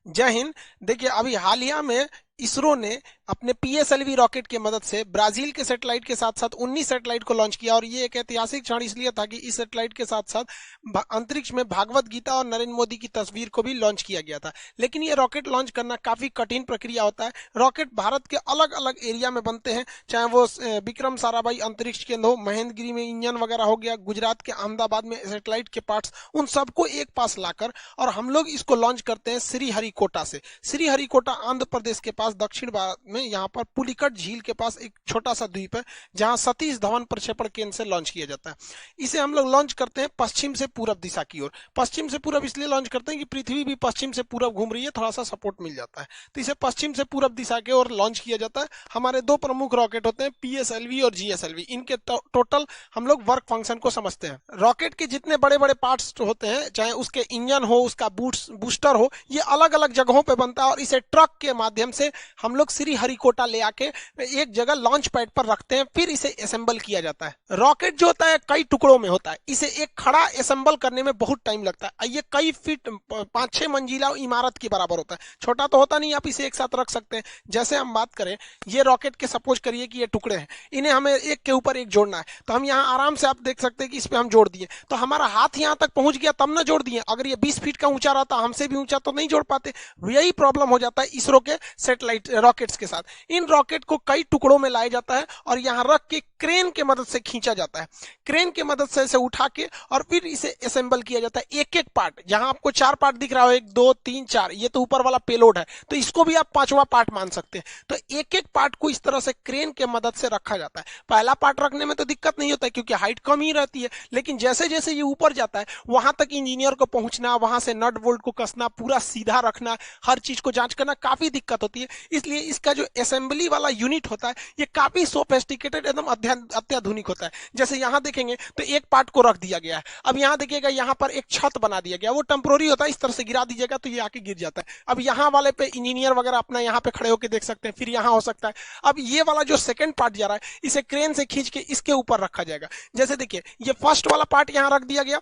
जय हिंद। देखिए, अभी हालिया में इसरो ने अपने पीएसएलवी रॉकेट की मदद से ब्राजील के सैटेलाइट के साथ साथ 19 सैटेलाइट को लॉन्च किया। और ये एक ऐतिहासिक क्षण इसलिए था कि इस सैटेलाइट के साथ साथ अंतरिक्ष में भागवत गीता और नरेंद्र मोदी की तस्वीर को भी लॉन्च किया गया था। लेकिन ये रॉकेट लॉन्च करना काफी कठिन प्रक्रिया होता है। रॉकेट भारत के अलग अलग एरिया में बनते हैं, चाहे वो विक्रम साराभाई अंतरिक्ष केंद्र हो, महेंद्रगिरी में इंजन वगैरह हो गया, गुजरात के अहमदाबाद में सैटेलाइट के पार्ट्स, उन सबको एक पास लाकर और हम लोग इसको लॉन्च करते हैं श्रीहरिकोटा से। श्रीहरिकोटा आंध्र प्रदेश के पास दक्षिण भारत में, यहाँ पर पुलिकट झील के पास एक छोटा सा द्वीप है जहां सतीश धवन प्रक्षेपण केंद्र से लॉन्च किया जाता है। इसे हम लोग लॉन्च करते हैं पश्चिम से पूरब दिशा की ओर। पश्चिम से पूरब इसलिए लॉन्च करते हैं कि पृथ्वी भी पश्चिम से पूरब घूम रही है, थोड़ा सा सपोर्ट मिल जाता है, तो इसे पश्चिम से पूरब दिशा की ओर लॉन्च किया जाता है। हमारे दो प्रमुख रॉकेट होते हैं, पीएसएलवी और जीएसएलवी। इनके टोटल हम लोग वर्क फंक्शन को समझते हैं। रॉकेट के जितने बड़े बड़े पार्ट्स होते हैं, चाहे उसके इंजन हो, उसका बूस्टर हो, ये अलग अलग जगहों पे बनता है और इसे ट्रक के माध्यम से हम लोग श्रीहरिकोटा ले आके एक जगह लॉन्च पैड पर रखते हैं, फिर इसे असेंबल किया जाता है। रॉकेट जो होता है कई टुकड़ों में होता है, इसे एक खड़ा असेंबल करने में बहुत टाइम लगता है। ये कई फीट 5-6 मंजिला इमारत के बराबर होता है। छोटा तो होता नहीं, आप इसे एक साथ रख सकते हैं। जैसे हम बात करें, ये रॉकेट के सपोज करिए कि ये टुकड़े हैं, इन्हें हमें एक के ऊपर एक जोड़ना है, तो हम यहाँ आराम से आप देख सकते हैं कि इस पे हम जोड़ दिए, तो हमारा हाथ यहाँ तक पहुंच गया तब ना जोड़ दिए। अगर ये 20 फीट का ऊंचा रहता, हमसे भी ऊंचा, तो नहीं जोड़ पाते। यही प्रॉब्लम हो जाता है इसरो के सैटेलाइट रॉकेट्स के साथ। इन रॉकेट को कई टुकड़ों में लाया जाता है और यहाँ रख के क्रेन के मदद से खींचा जाता है। क्रेन के मदद से इसे उठा के और फिर इसे असेंबल किया जाता है। एक एक पार्ट, जहां आपको 4 पार्ट दिख रहा हो, 1 2 3 4, ये तो ऊपर वाला पेलोड है, तो इसको भी आप 5वां पार्ट मान सकते हैं। तो एक एक पार्ट को इस तरह से क्रेन के मदद से रखा जाता है। पहला पार्ट रखने में तो दिक्कत नहीं होता है क्योंकि हाइट कम ही रहती है, लेकिन जैसे जैसे ये ऊपर जाता है वहां तक इंजीनियर को पहुंचना, वहां से नट बोल्ट को कसना, पूरा सीधा रखना, हर चीज को जांच करना काफी दिक्कत होती है। इसलिए इसका जो असेंबली वाला यूनिट होता है ये काफी सोफिस्टिकेटेड, एकदम अत्याधुनिक होता है। जैसे यहाँ देखेंगे तो एक पार्ट को रख दिया गया है। अब यहाँ देखिएगा, यहाँ पर एक छत बना दिया गया, वो टेम्पोररी होता है, इस तरह से गिरा दीजिएगा तो ये आके गिर जाता है। अब यहाँ वाले पे इंजीनियर वगैरह अपना यहाँ पे खड़े होकर देख सकते हैं, फिर यहाँ हो सकता है। अब ये वाला जो सेकंड पार्ट जा रहा है, इसे क्रेन से खींच के इसके ऊपर रखा जाएगा। जैसे देखिए, ये फर्स्ट वाला पार्ट यहाँ रख दिया गया,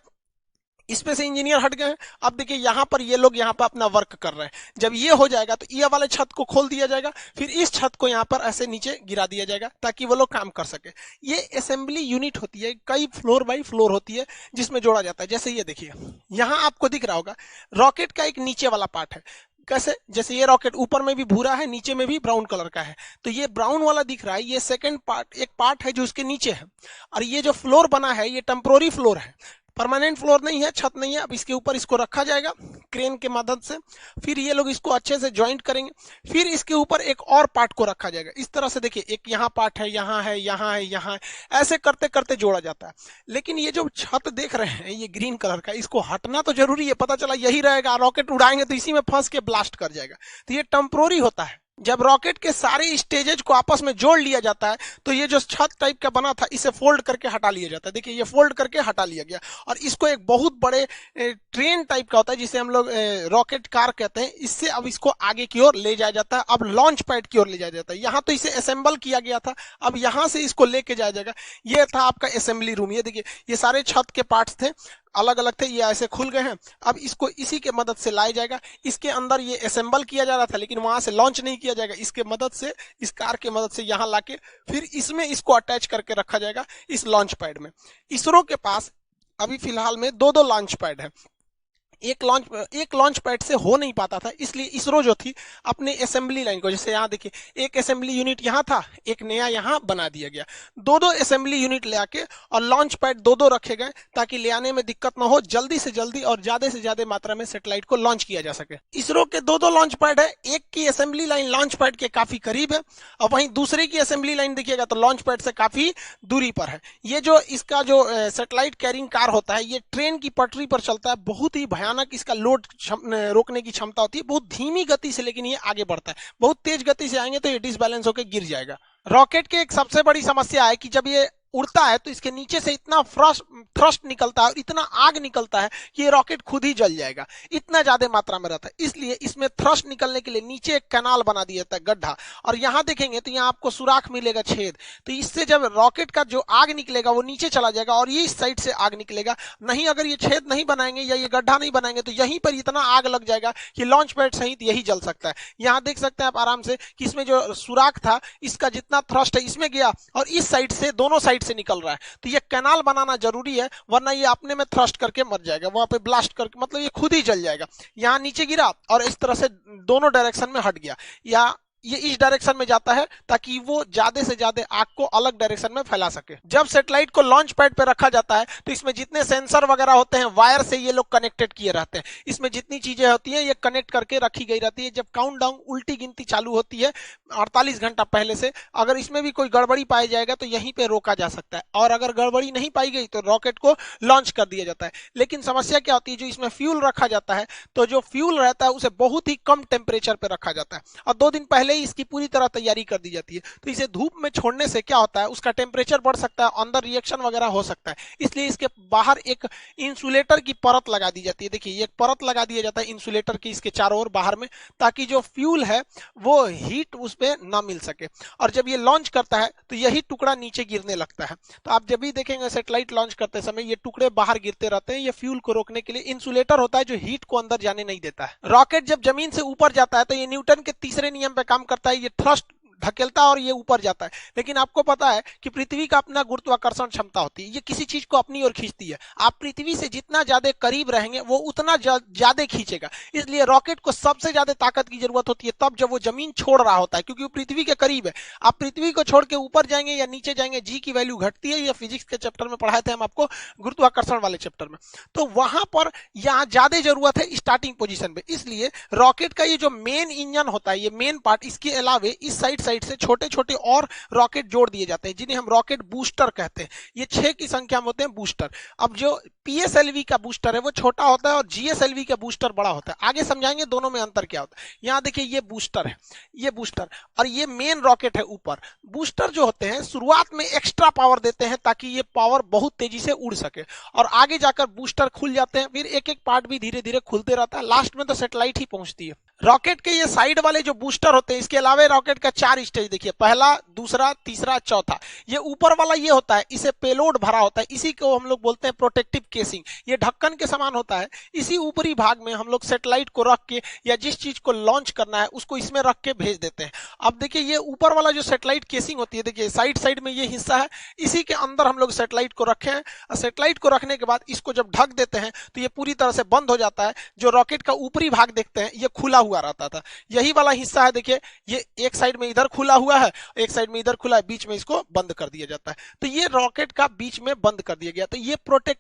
इसमें से इंजीनियर हट गए। अब देखिए, यहाँ पर ये लोग यहाँ पर अपना वर्क कर रहे हैं। जब ये हो जाएगा तो ये वाले छत को खोल दिया जाएगा, फिर इस छत को यहाँ पर ऐसे नीचे गिरा दिया जाएगा ताकि वो लोग काम कर सके। ये असेंबली यूनिट होती है, कई फ्लोर बाई फ्लोर होती है जिसमें जोड़ा जाता है। जैसे ये देखिए, यहाँ आपको दिख रहा होगा रॉकेट का एक नीचे वाला पार्ट है। कैसे? जैसे ये रॉकेट ऊपर में भी भूरा है, नीचे में भी ब्राउन कलर का है, तो ये ब्राउन वाला दिख रहा है, ये सेकंड पार्ट, एक पार्ट है जो उसके नीचे है। और ये जो फ्लोर बना है ये टेम्पोररी फ्लोर है, परमानेंट फ्लोर नहीं है, छत नहीं है। अब इसके ऊपर इसको रखा जाएगा क्रेन के मदद से, फिर ये लोग इसको अच्छे से ज्वाइंट करेंगे, फिर इसके ऊपर एक और पार्ट को रखा जाएगा। इस तरह से देखिए, एक यहाँ पार्ट है, यहाँ है, यहाँ है, यहाँ है, ऐसे करते करते जोड़ा जाता है। लेकिन ये जो छत देख रहे हैं ये ग्रीन कलर का, इसको हटना तो जरूरी है, पता चला यही रहेगा, रॉकेट उड़ाएंगे तो इसी में फंस के ब्लास्ट कर जाएगा, तो ये टेम्पोररी होता है। जब रॉकेट के सारे स्टेजेज को आपस में जोड़ लिया जाता है तो ये जो छत टाइप का बना था इसे फोल्ड करके हटा लिया जाता है। देखिए, ये फोल्ड करके हटा लिया गया और इसको एक बहुत बड़े ट्रेन टाइप का होता है जिसे हम लोग रॉकेट कार कहते हैं, इससे अब इसको आगे की ओर ले जाया जाता है। अब लॉन्च पैड की ओर ले जाया जाता है। यहाँ तो इसे असेंबल किया गया था, अब यहाँ से इसको लेके जाया जाएगा। ये था आपका असेंबली रूम। ये देखिए, ये सारे छत के पार्ट्स थे, अलग अलग थे, ये ऐसे खुल गए हैं। अब इसको इसी के मदद से लाया जाएगा। इसके अंदर ये असेंबल किया जा रहा था लेकिन वहां से लॉन्च नहीं किया जाएगा, इसके मदद से, इस कार के मदद से यहाँ लाके फिर इसमें इसको अटैच करके रखा जाएगा इस लॉन्च पैड में। इसरो के पास अभी फिलहाल में 2-2 लॉन्च पैड है। एक लॉन्च पैड से हो नहीं पाता था, इसलिए इसरो जो थी अपने असेंबली लाइन को, जैसे यहाँ देखिए, एक असेंबली यूनिट यहाँ था, एक नया यहाँ बना दिया गया, 2-2 असेंबली यूनिट ले आके और लॉन्च पैड 2-2 रखे गए ताकि ले आने में दिक्कत ना हो, जल्दी से जल्दी और ज्यादा से ज्यादा मात्रा में सैटेलाइट को लॉन्च किया जा सके। इसरो के 2-2 लॉन्च पैड है, एक की असेंबली लाइन लॉन्च पैड के काफी करीब है और वहीं दूसरे की असेंबली लाइन देखिएगा तो लॉन्च पैड से काफी दूरी पर है। ये जो इसका जो सैटेलाइट कैरिंग कार होता है, ये ट्रेन की पटरी पर चलता है, बहुत ही भयानक इसका लोड रोकने की क्षमता होती है, बहुत धीमी गति से, लेकिन ये आगे बढ़ता है। बहुत तेज गति से आएंगे तो ये डिसबैलेंस होकर गिर जाएगा। रॉकेट की एक सबसे बड़ी समस्या है कि जब ये उड़ता है तो इसके नीचे से इतना थ्रस्ट निकलता है और इतना आग निकलता है कि ये रॉकेट खुद ही जल जाएगा, इतना ज्यादा मात्रा में रहता है। इसलिए इसमें थ्रस्ट निकलने के लिए नीचे एक कैनाल बना दिया जाता है, गड्ढा, और यहां देखेंगे तो यहाँ आपको सुराख मिलेगा, छेद। तो इससे जब रॉकेट का जो आग निकलेगा वो नीचे चला जाएगा और ये इस साइड से आग निकलेगा। नहीं, अगर ये छेद नहीं बनाएंगे या ये गड्ढा नहीं बनाएंगे तो यहीं पर इतना आग लग जाएगा कि लॉन्च पैड सहित यही जल सकता है। यहाँ देख सकते हैं आप आराम से कि इसमें जो सुराख था इसका जितना थ्रस्ट है इसमें गया और इस साइड से, दोनों साइड से निकल रहा है। तो ये कैनाल बनाना जरूरी है, वरना ये अपने में थ्रस्ट करके मर जाएगा, वहां पे ब्लास्ट करके, मतलब ये खुद ही जल जाएगा। यहाँ नीचे गिरा और इस तरह से दोनों डायरेक्शन में हट गया, या ये इस डायरेक्शन में जाता है ताकि वो ज्यादा से ज्यादा आग को अलग डायरेक्शन में फैला सके। जब सैटेलाइट को लॉन्च पैड पे रखा जाता है तो इसमें जितने सेंसर वगैरह होते हैं वायर से ये लोग कनेक्टेड किए रहते हैं। इसमें जितनी चीजें होती हैं ये कनेक्ट करके रखी गई रहती है। जब काउंटडाउन, उल्टी गिनती चालू होती है 48 घंटा पहले से, अगर इसमें भी कोई गड़बड़ी पाई जाएगा तो यहीं पे रोका जा सकता है, और अगर गड़बड़ी नहीं पाई गई तो रॉकेट को लॉन्च कर दिया जाता है। लेकिन समस्या क्या होती है, जो इसमें फ्यूल रखा जाता है तो जो फ्यूल रहता है उसे बहुत ही कम टेम्परेचर पे रखा जाता है और 2 दिन पहले ही इसकी पूरी तरह तैयारी कर दी जाती है। तो इसे धूप में छोड़ने से क्या होता है, उसका टेम्परेचर बढ़ सकता है, अंदर रिएक्शन वगैरह हो सकता है। इसलिए इसके बाहर एक इंसुलेटर की परत लगा दी जाती है। देखिए, एक परत लगा दिया जाता है इंसुलेटर की इसके चारों ओर बाहर में, ताकि जो फ्यूल है वो हीट उस पर ना मिल सके। और जब ये लॉन्च करता है तो यही टुकड़ा नीचे गिरने लगता है। तो आप जब भी देखेंगे सैटेलाइट लॉन्च करते समय ये टुकड़े बाहर गिरते रहते हैं। ये फ्यूल को रोकने के लिए इंसुलेटर होता है जो हीट को अंदर जाने नहीं देता है। रॉकेट जब जमीन से ऊपर जाता है तो ये न्यूटन के तीसरे नियम पे काम करता है। ये थ्रस्ट धकेलता है और ये ऊपर जाता है। लेकिन आपको पता है कि पृथ्वी का अपना गुरुत्वाकर्षण क्षमता होती है, ये किसी चीज को अपनी ओर खींचती है। आप पृथ्वी से जितना ज्यादा करीब रहेंगे वो उतना ज्यादा खींचेगा। इसलिए रॉकेट को सबसे ज्यादा ताकत की जरूरत होती है तब जब वो जमीन छोड़ रहा होता है, क्योंकि वो पृथ्वी के करीब है। आप पृथ्वी को छोड़ के ऊपर जाएंगे या नीचे जाएंगे, जी की वैल्यू घटती है। ये फिजिक्स के चैप्टर में पढ़ाए थे हम आपको, गुरुत्वाकर्षण वाले चैप्टर में। तो वहां पर यहाँ ज्यादा जरूरत है स्टार्टिंग पोजीशन पे। इसलिए रॉकेट का ये जो मेन इंजन होता है, ये मेन पार्ट, इसके अलावे इस साइड से छोटे छोटे और रॉकेट जोड़ दिए जाते हैं जिन्हें हम रॉकेट बूस्टर कहते हैं। ये 6 की संख्या में होते हैं बूस्टर। अब जो पीएसएलवी का बूस्टर है वो छोटा होता है और जीएसएलवी का बूस्टर बड़ा होता है। आगे समझाएंगे दोनों में अंतर क्या होता है। यहाँ देखिए, ये बूस्टर है, ये बूस्टर, और ये मेन रॉकेट है ऊपर। बूस्टर जो होते हैं शुरुआत में एक्स्ट्रा पावर देते हैं ताकि ये पावर बहुत तेजी से उड़ सके, और आगे जाकर बूस्टर खुल जाते हैं। फिर एक एक पार्ट भी धीरे धीरे खुलते रहता है, लास्ट में तो सैटेलाइट ही पहुंचती है। रॉकेट के ये साइड वाले जो बूस्टर होते हैं, इसके अलावा रॉकेट का 4 स्टेज देखिए, पहला, दूसरा, तीसरा, चौथा। ये ऊपर वाला ये होता है, इसे पेलोड भरा होता है, इसी को हम लोग बोलते हैं प्रोटेक्टिव केसिंग। ये ढक्कन के समान होता है। इसी ऊपरी भाग में हम लोग सैटेलाइट को रख के या जिस चीज को लॉन्च करना है उसको इसमें रख के भेज देते हैं। अब देखिए, ये ऊपर वाला जो सैटेलाइट केसिंग होती है, देखिए साइड साइड में ये हिस्सा है, इसी के अंदर हम लोग सैटेलाइट को रखे हैं। सैटेलाइट को रखने के बाद इसको जब ढक देते हैं तो ये पूरी तरह से बंद हो जाता है। जो रॉकेट का ऊपरी भाग देखते हैं ये खुला हुआ रहता था, यही वाला हिस्सा है। देखिए, ये एक साइड में इधर खुला हुआ है, एक साइड में इधर खुला है, बीच में इसको बंद कर दिया जाता है। तो ये रॉकेट का बीच में बंद कर दिया गया। तो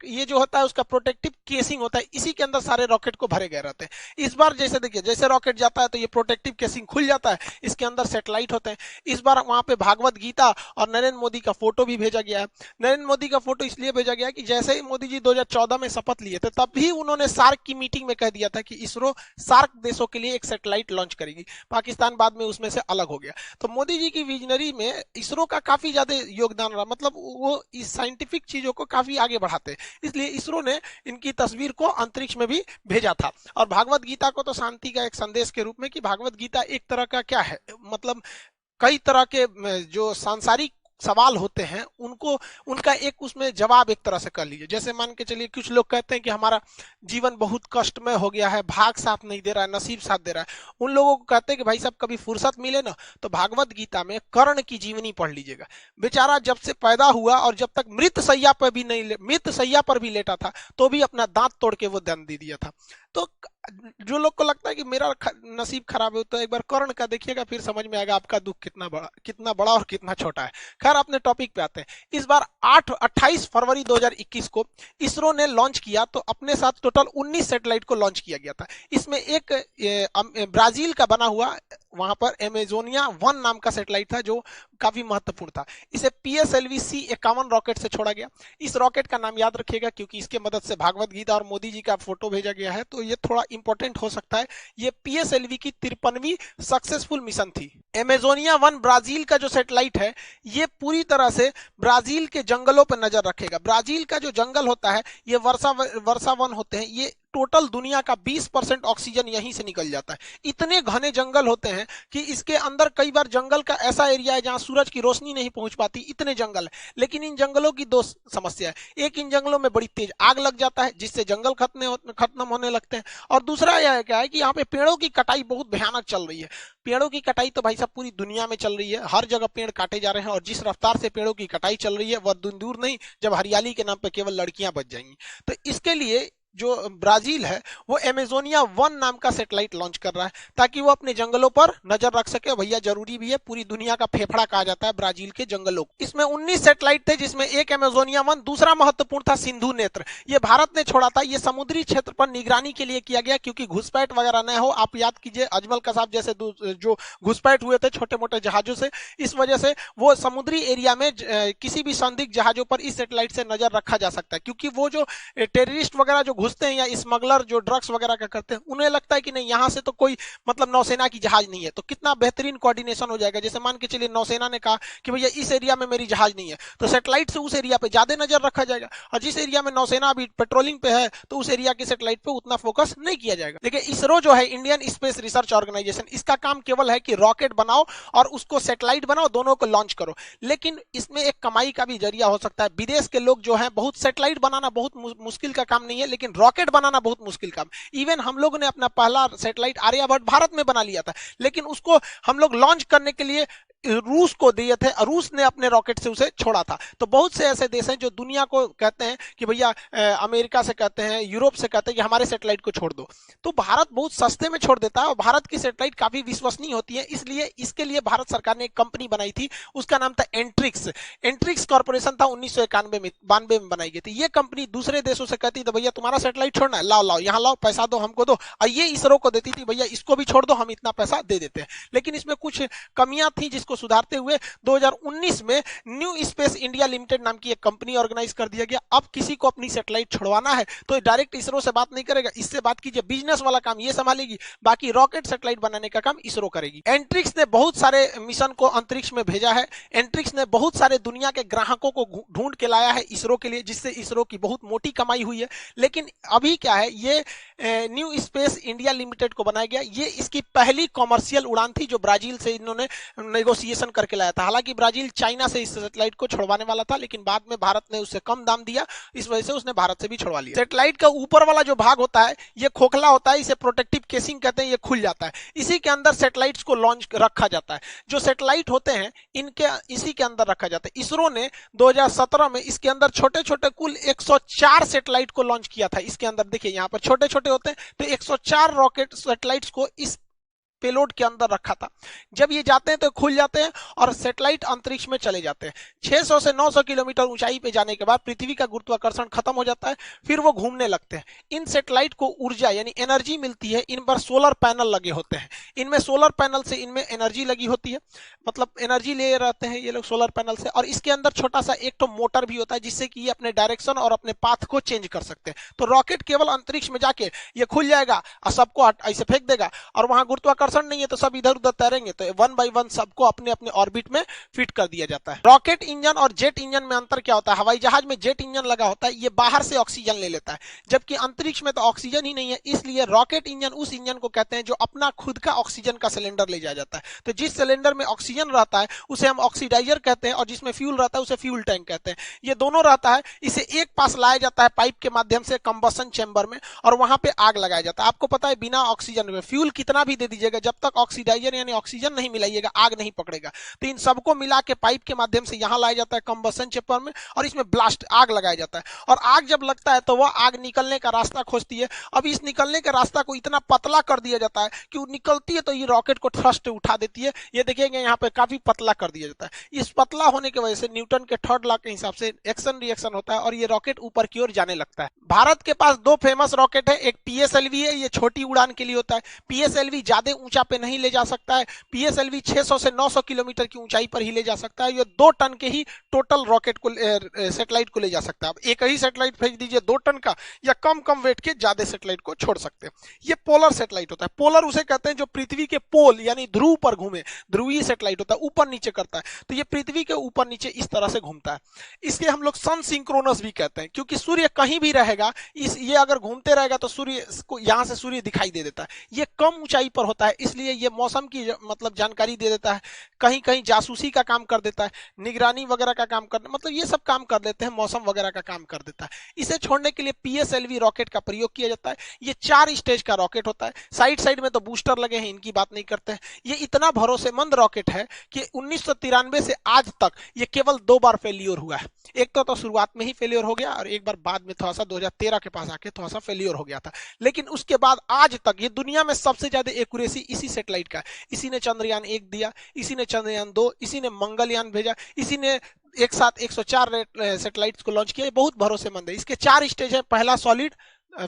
ये जो होता है उसका प्रोटेक्टिव केसिंग होता है, इसी के अंदर सारे रॉकेट को भरे गए रहते हैं। इस बार जैसे देखिए, जैसे रॉकेट जाता है तो ये प्रोटेक्टिव केसिंग खुल जाता है, इसके अंदर सैटेलाइट होते हैं। इस बार वहां पे भागवत गीता और नरेंद्र मोदी का फोटो भी भेजा गया है। नरेंद्र मोदी का फोटो इसलिए भेजा गया कि जैसे ही मोदी जी 2014 में शपथ लिए थे तब भी उन्होंने सार्क की मीटिंग में कह दिया था कि इसरो सार्क देशों के लिए एक सैटेलाइट लॉन्च करेगी। पाकिस्तान बाद में उसमें से अलग हो गया। तो मोदी जी की विजनरी में इसरो का काफी ज्यादा योगदान रहा, मतलब वो इस साइंटिफिक चीजों को काफी आगे बढ़ाते हैं। इसलिए इसरो ने इनकी तस्वीर को अंतरिक्ष में भी भेजा था। और भागवत गीता को तो शांति का एक संदेश के रूप में, कि भागवत गीता एक तरह का क्या है, मतलब कई तरह के जो सांसारिक सवाल होते हैं उनको, उनका एक उसमें जवाब एक तरह से कर लीजिए। जैसे मान के चलिए, कुछ लोग कहते हैं कि हमारा जीवन बहुत कष्टमय हो गया है, भाग साथ नहीं दे रहा है, नसीब साथ दे रहा है। उन लोगों को कहते हैं कि भाई साहब कभी फुर्सत मिले ना तो भागवत गीता में कर्ण की जीवनी पढ़ लीजिएगा। बेचारा जब से पैदा हुआ और जब तक मृत सैया पर भी लेटा था तो भी अपना दांत तोड़ के वो दंड दे दिया था। तो जो लोग को लगता है कि मेरा नसीब खराब है, तो एक बार कर्ण का देखिएगा, फिर समझ में आएगा आपका दुख कितना बड़ा और कितना छोटा है। खैर, अपने टॉपिक पे आते हैं। इस बार 28 फरवरी 2021 को इसरो ने लॉन्च किया, तो अपने साथ टोटल 19 सैटेलाइट को लॉन्च किया गया था। इसमें एक ब्राजील का बना हुआ वहां पर एमेजोनिया 1 नाम का सैटेलाइट था जो काफी महत्वपूर्ण था। इसे PSLV C51 रॉकेट से छोड़ा गया। इस रॉकेट का नाम याद रखिएगा क्योंकि इसके मदद से भागवत गीता और मोदी जी का फोटो भेजा गया है, तो ये थोड़ा इंपॉर्टेंट हो सकता है। ये PSLV की 53वीं सक्सेसफुल मिशन थी। एमेजोनिया 1 ब्राजील का जो सैटेलाइट है ये पूरी तरह से ब्राजील के जंगलों पर नजर रखेगा। ब्राजील का जो जंगल होता है ये वर्षा वन होते हैं, ये टोटल दुनिया का 20% ऑक्सीजन यहीं से निकल जाता है। इतने घने जंगल होते हैं कि इसके अंदर कई बार जंगल का ऐसा एरिया है जहां सूरज की रोशनी नहीं पहुंच पाती, इतने जंगल है। लेकिन इन जंगलों की दो समस्या है। एक, इन जंगलों में बड़ी तेज आग लग जाता है जिससे जंगल खत्म होने लगते हैं, और दूसरा यह क्या है कि यहाँ पे पेड़ों की कटाई बहुत भयानक चल रही है। पेड़ों की कटाई तो भाई साहब पूरी दुनिया में चल रही है, हर जगह पेड़ काटे जा रहे हैं, और जिस रफ्तार से पेड़ों की कटाई चल रही है वह दूर नहीं जब हरियाली के नाम पर केवल लड़कियां बच जाएंगी। तो इसके लिए जो ब्राजील है वो एमेजोनिया 1 नाम का सैटेलाइट लॉन्च कर रहा है ताकि वो अपने जंगलों पर नजर रख सके। भैया जरूरी भी है, पूरी दुनिया का फेफड़ा कहा जाता है ब्राजील के जंगलों को। इसमें 19 सैटेलाइट थे जिसमें एक एमेजोनिया 1, दूसरा महत्वपूर्ण था सिंधु नेत्र। ये भारत ने छोड़ा था। ये समुद्री क्षेत्र पर निगरानी के लिए किया गया क्योंकि घुसपैठ वगैरह न हो। आप याद कीजिए अजमल कसाब जैसे जो घुसपैठ हुए थे छोटे मोटे जहाजों से, इस वजह से वो समुद्री एरिया में किसी भी संदिग्ध जहाजों पर इस सैटेलाइट से नजर रखा जा सकता है, क्योंकि वो जो टेररिस्ट वगैरह जो घुसते हैं या स्मगलर जो ड्रग्स वगैरह का करते हैं उन्हें लगता है कि नहीं यहां से तो कोई मतलब नौसेना की जहाज नहीं है, तो कितना बेहतरीन कोऑर्डिनेशन हो जाएगा। जैसे मान के चलिए नौसेना ने कहा कि भैया इस एरिया में मेरी जहाज नहीं है, तो सैटेलाइट से उस एरिया पे ज्यादा नजर रखा जाएगा, और जिस एरिया में नौसेना अभी पेट्रोलिंग पे है तो उस एरिया के सैटेलाइट पे उतना फोकस नहीं किया जाएगा। देखिए इसरो जो है इंडियन स्पेस रिसर्च ऑर्गेनाइजेशन, इसका काम केवल है कि रॉकेट बनाओ और उसको सैटेलाइट बनाओ, दोनों को लॉन्च करो। लेकिन इसमें एक कमाई का भी जरिया हो सकता है। विदेश के लोग जो है, बहुत सैटेलाइट बनाना बहुत मुश्किल का काम नहीं है, लेकिन रॉकेट बनाना बहुत मुश्किल काम। इवन हम लोग ने अपना पहला सैटेलाइट आर्यभट्ट भारत में बना लिया था, लेकिन उसको हम लोग लॉन्च करने के लिए रूस को दिए थे और रूस ने अपने रॉकेट से उसे छोड़ा था। तो बहुत से ऐसे देश हैं जो दुनिया को कहते हैं कि भैया अमेरिका से कहते हैं, यूरोप से कहते हैं कि हमारे सैटेलाइट को छोड़ दो, तो भारत बहुत सस्ते में छोड़ देता है और भारत की सैटेलाइट काफी विश्वसनीय होती है। इसलिए इसके लिए भारत सरकार ने एक कंपनी बनाई थी, उसका नाम था एंट्रिक्स। एंट्रिक्स कॉर्पोरेशन था, 1992 में बनाई गई थी। ये कंपनी दूसरे देशों से कहती थी भैया तुम्हारा सैटेलाइट छोड़ना है, लाओ यहाँ लाओ, पैसा दो हमको दो, और ये इसरो को देती थी भैया इसको भी छोड़ दो, हम इतना पैसा दे देते हैं। लेकिन इसमें कुछ कमियां थी जिसको सुधारते हुए 2019 में न्यू स्पेस इंडिया लिमिटेड नाम की एक कंपनी ऑर्गेनाइज कर दिया गया। अब किसी को अपनी सैटेलाइट छुड़वाना है तो डायरेक्ट इसरो से बात नहीं करेगा, इससे बात कीजिए, बिजनेस वाला काम ये संभालेगी, बाकी रॉकेट सैटेलाइट बनाने का काम इसरो करेगी। एंट्रिक्स ने बहुत सारे मिशन को अंतरिक्ष में भेजा है। एंट्रिक्स ने बहुत सारे दुनिया के ग्राहकों को ढूंढ के लाया है इसरो के लिए, जिससे इसरो की बहुत मोटी कमाई हुई है। लेकिन अभी क्या है, ये न्यू स्पेस इंडिया लिमिटेड को बनाया गया। ये इसकी पहली कॉमर्शियल उड़ान थी जो ब्राजील से इन्होंने नेगोशिएशन करके लाया था। हालांकि ब्राजील चाइना से इस सैटेलाइट को छुड़वाने वाला था, लेकिन बाद में भारत ने उससे कम दाम दिया, इस वजह से उसने भारत से भी छुड़वा लिया। सैटेलाइट का ऊपर वाला जो भाग होता है ये खोखला होता है, इसे प्रोटेक्टिव केसिंग कहते हैं, ये खुल जाता है। इसी के अंदर सैटेलाइट्स को लॉन्च रखा जाता है। जो सैटेलाइट होते हैं इनके इसी के अंदर रखा जाता है। इसरो ने 2017 में इसके अंदर छोटे छोटे कुल 104 सैटेलाइट को लॉन्च किया था। इसके अंदर देखिए यहाँ पर छोटे छोटे होते हैं, तो 104 रॉकेट सैटेलाइट्स को इस पेलोड के अंदर रखा था। जब ये जाते हैं तो खुल जाते हैं और सैटेलाइट अंतरिक्ष में चले जाते हैं। 600 से 900 किलोमीटर ऊंचाई पे जाने के बाद पृथ्वी का गुरुत्वाकर्षण खत्म हो जाता है, फिर वो घूमने लगते हैं। इन सैटेलाइट को ऊर्जा यानी एनर्जी मिलती है, इन पर सोलर पैनल लगे होते हैं। इनमें सोलर पैनल से इनमें एनर्जी लगी होती है, मतलब एनर्जी ले रहते हैं ये लोग सोलर पैनल से। और इसके अंदर छोटा सा एक तो मोटर भी होता है जिससे कि ये अपने डायरेक्शन और अपने पाथ को चेंज कर सकते हैं। तो रॉकेट केवल अंतरिक्ष में जाके ये खुल जाएगा और सबको ऐसे फेंक देगा, और वहां गुरुत्वाकर्षण नहीं है तो सब इधर उधर तैरेंगे, तो 1 बाय 1 सबको अपने अपने ऑर्बिट में फिट कर दिया जाता है। रॉकेट इंजन और जेट इंजन में अंतर क्या होता है? हवाई जहाज में जेट इंजन लगा होता है, ये बाहर से ऑक्सीजन ले लेता है, जबकि अंतरिक्ष में तो ऑक्सीजन ही नहीं है। इसलिए रॉकेट इंजन उस इंजन को कहते हैं जो अपना खुद का ऑक्सीजन का सिलेंडर ले जाया जाता है। तो जिस सिलेंडर में ऑक्सीजन रहता है उसे हम ऑक्सीडाइजर कहते हैं, और जिसमें फ्यूल रहता है उसे फ्यूल टैंक कहते हैं। ये दोनों रहता है, इसे एक पास लाया जाता है पाइप के माध्यम से कंबसन चेंबर में, और वहां पे आग लगाया जाता है। आपको पता है बिना ऑक्सीजन में फ्यूल कितना भी दे दीजिएगा, जब तक ऑक्सीडाइजर यानी ऑक्सीजन नहीं मिलाइएगा आग नहीं पकड़ेगा। तो इन सबको मिला के पाइप के माध्यम से यहां लाया जाता है कंबसन चेंबर में, और इसमें ब्लास्ट आग लगाया जाता है। और आग जब लगता है तो वह आग निकलने का रास्ता खोजती है। अब इस निकलने के रास्ता को इतना पतला कर दिया जाता है कि वो निकलती है तो ये रॉकेट को थ्रस्ट उठा देती है। ये देखिएगा यहाँ पे काफी पतला कर दिया जाता है। इस पतला होने की वजह से न्यूटन के थर्ड लॉ के हिसाब से एक्शन रिएक्शन होता है और ये रॉकेट ऊपर की ओर जाने लगता है। भारत के पास दो फेमस रॉकेट है, एक PSLV है, ये छोटी उड़ान के लिए होता है। PSLV ज्यादा ऊंचा पे नहीं ले जा सकता है। पीएसएलवी 600 से 900 किलोमीटर की ऊंचाई पर ही ले जा सकता है। ये 2 टन के ही टोटल रॉकेट को सैटेलाइट को ले जा सकता है। अब एक ही सैटेलाइट भेज दीजिए 2 टन का, या कम कम वेट के ज्यादा सैटेलाइट को छोड़ सकते हैं। ये पोलर सैटेलाइट होता है। पोलर उसे कहते हैं जो पृथ्वी के पोल यानी ध्रुव पर घूमे, ध्रुवीय सैटेलाइट होता है, ऊपर नीचे करता है। तो ये पृथ्वी के ऊपर नीचे इस तरह से घूमता है। इसके हम लोग सन सिंक्रोनस भी कहते हैं, क्योंकि सूर्य कहीं भी रहेगा, ये अगर घूमते रहेगा तो सूर्य को यहां से सूर्य दिखाई दे देता है। ये कम ऊंचाई पर होता है, इसलिए ये मौसम की मतलब जानकारी दे देता है, कहीं कहीं जासूसी का काम कर देता है, निगरानी वगैरह का काम कर, मतलब ये सब काम कर देते हैं, मौसम वगैरह का काम कर देता है। इसे छोड़ने के लिए पीएसएलवी रॉकेट का प्रयोग किया जाता है। ये 4 स्टेज का रॉकेट होता है। साइड साइड में तो बूस्टर लगे हैं, इनकी बात नहीं करते हैं। ये इतना भरोसेमंद रॉकेट है कि 1993 से आज तक ये केवल 2 बार फेलियर हुआ है। एक तो शुरुआत में ही फेलियर हो गया, और एक बार बाद में थोड़ा सा 2013 के पास आके थोड़ा सा फेलियर हो गया था। लेकिन उसके बाद आज तक ये दुनिया में सबसे ज्यादा एक्यूरेसी इसी सैटेलाइट का है। इसी ने चंद्रयान 1 दिया, इसी ने चंद्रयान 2, इसी ने मंगलयान भेजा, इसी ने एक साथ 104 सैटेलाइट्स को लॉन्च किया। बहुत भरोसेमंद है। इसके 4 स्टेज है, पहला सॉलिड,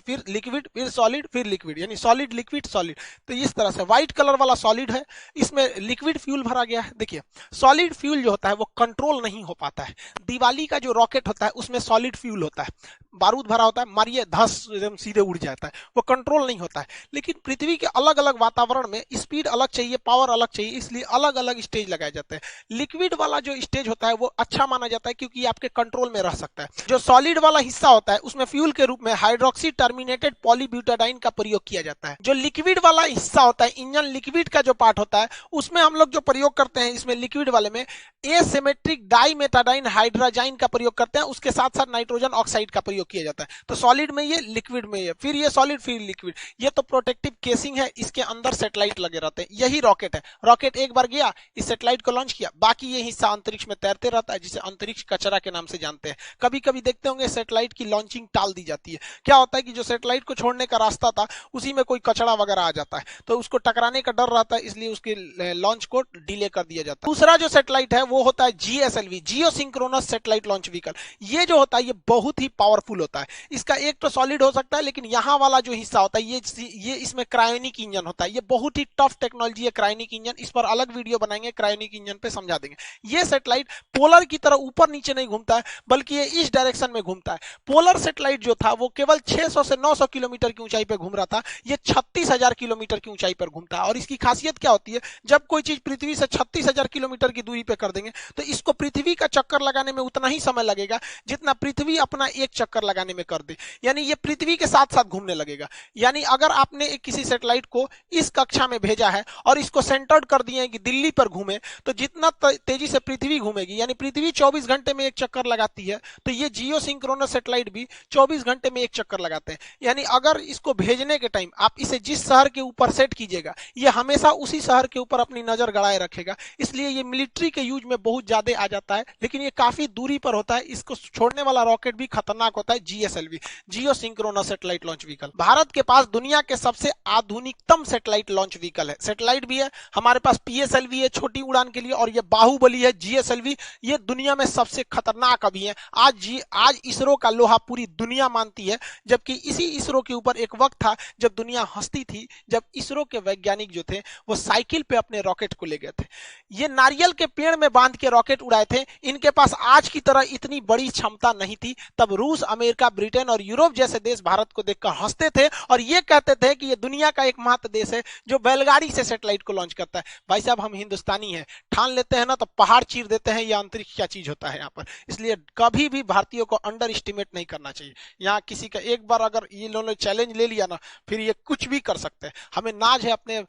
फिर लिक्विड, फिर सॉलिड, फिर लिक्विड, यानी सॉलिड लिक्विड सॉलिड। तो इस तरह से व्हाइट कलर वाला सॉलिड है, इसमें लिक्विड फ्यूल भरा गया है। देखिए सॉलिड फ्यूल जो होता है वो कंट्रोल नहीं हो पाता है। दिवाली का जो रॉकेट होता है उसमें सॉलिड फ्यूल होता है, बारूद भरा होता है, मारिए धस एकदम सीधे उड़ जाता है, वो कंट्रोल नहीं होता है। लेकिन पृथ्वी के अलग अलग वातावरण में स्पीड अलग चाहिए, पावर अलग चाहिए, इसलिए अलग अलग स्टेज लगाए जाते हैं। लिक्विड वाला जो स्टेज होता है वो अच्छा माना जाता है, क्योंकि आपके कंट्रोल में रह सकता है। जो सॉलिड वाला हिस्सा होता है उसमें फ्यूल के रूप में हाइड्रोक्सी टर्मिनेटेड पॉलीब्यूटाडाइन का प्रयोग किया जाता है। जो लिक्विड वाला हिस्सा होता है, इंजन लिक्विड का जो पार्ट होता है, उसमें हम लोग जो प्रयोग करते हैं, इसमें लिक्विड वाले में एसिमेट्रिक डाइमेटाडाइन हाइड्रोजाइन का प्रयोग करते हैं, उसके साथ साथ नाइट्रोजन ऑक्साइड का प्रयोग किया जाता है। तो सॉलिड में ये, लिक्विड में ये, फिर ये सॉलिड, फिर लिक्विड। ये तो प्रोटेक्टिव केसिंग है, इसके अंदर सैटेलाइट लगे रहते हैं। यही रॉकेट है। रॉकेट एक बार गया, इस सैटेलाइट को लॉन्च किया, बाकी ये हिस्सा अंतरिक्ष में तैरते रहता है, जिसे अंतरिक्ष कचरा के नाम से जानते हैं। कभी कभी देखते होंगे सैटेलाइट की लॉन्चिंग टाल दी जाती है। क्या होता है कि जो सैटेलाइट को छोड़ने का रास्ता था उसी में कोई कचरा वगैरह आ जाता है, तो उसको टकराने का डर रहता है, इसलिए उसके लॉन्च को डिले कर दिया जाता है। दूसरा जो सैटेलाइट है वो होता है GSLV, geosynchronous satellite launch vehicle. ये जो होता है ये बहुत ही पावरफुल होता है। इसका एक तो सॉलिड हो सकता है, लेकिन यहाँ वाला जो हिस्सा होता है ये इसमें क्रायोनिक इंजन होता है। ये बहुत ही टफ टेक्नोलॉजी है क्रायोनिक इंजन, इस पर अलग वीडियो बनाएंगे, क्रायोनिक इंजन पे समझा देंगे। ये सैटेलाइट पोलर की तरह ऊपर नीचे नहीं घूमता है, बल्कि ये इस डायरेक्शन में घूमता है। पोलर सैटेलाइट जो था वो केवल 600 से 900 किलोमीटर की ऊंचाई पर घूम रहा था, ये 36,000 किलोमीटर की ऊंचाई पर घूमता है। और इसकी खासियत क्या होती है, जब कोई चीज पृथ्वी से 36,000 किलोमीटर की दूरी पे कर देंगे तो इसको पृथ्वी का चक्कर लगाने में उतना ही समय लगेगा जितना पृथ्वी अपना एक चक्कर लगाने में कर दे, यानी ये पृथ्वी के साथ साथ घूमने लगेगा। यानी अगर आपने एक किसी सैटेलाइट को इस कक्षा में भेजा है और इसको सेंटर्ड कर दिए कि दिल्ली पर घूमे, तो जितना तेजी से पृथ्वी घूमेगी, यानी पृथ्वी 24 घंटे में एक चक्कर लगाती है, तो ये जियो सिंक्रोनस सैटेलाइट भी 24 घंटे में एक चक्कर लगाते हैं। यानी अगर इसको भेजने के टाइम आप इसे जिस शहर के ऊपर सेट कीजिएगा, ये हमेशा उसी शहर के ऊपर अपनी नजर गड़ाए रखेगा। इसलिए ये मिलिट्री के यूज में बहुत ज्यादा आ जाता है, लेकिन ये काफी दूरी पर होता है। इसको छोड़ने वाला रॉकेट भी खतरनाक होता है, GSLV, geosynchronous satellite launch vehicle. Bharat के पास दुनिया के सबसे आधुनिकतम सैटेलाइट लॉन्च व्हीकल है। सैटेलाइट भी है हमारे पास, पीएसएलवी है छोटी उड़ान के लिए, और ये बाहुबली है जीएसएलवी, ये दुनिया में सबसे खतरनाक अभी है। आज इसरो का लोहा पूरी दुनिया मानती है, जबकि इसी इसरो के ऊपर एक वक्त था जब दुनिया हंसती थी, जब इसरो के वैज्ञानिक जो थे वो साइकिल पे अपने रॉकेट को ले गए थे। ये नारियल के पेड़ में बांध के रॉकेट उड़ाए थे। इनके पास आज की तरह इतनी बड़ी क्षमता नहीं थी। तब रूस, अमेरिका, ब्रिटेन और यूरोप जैसे देश भारत को देखकर हंसते थे और ये कहते थे कि ये दुनिया का एकमात्र देश है जो बैलगाड़ी से सैटेलाइट को लॉन्च करता है। भाई साहब, हम हिंदुस्तानी हैं, ठान लेते हैं ना तो पहाड़ चीर देते हैं। ये अंतरिक्ष क्या चीज होता है यहाँ पर, इसलिए कभी भी भारतीयों को अंडर एस्टिमेट नहीं करना चाहिए। यहाँ किसी का एक बार अगर ये लोगों चैलेंज ले लिया ना, फिर ये कुछ भी कर सकते हैं। हमें नाज है अपने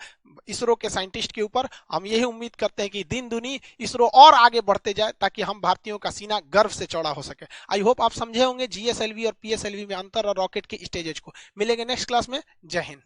इसरो के साइंटिस्ट के ऊपर। हम यही उम्मीद करते हैं कि दिन दुनी इसरो और आगे बढ़ते जाए, ताकि हम भारतीयों का सीना गर्व से चौड़ा हो सके। आई होप आप समझे होंगे जीएसएलवी और पीएसएलवी में अंतर और रॉकेट के स्टेजेस को। मिलेंगे नेक्स्ट क्लास में। जय हिंद।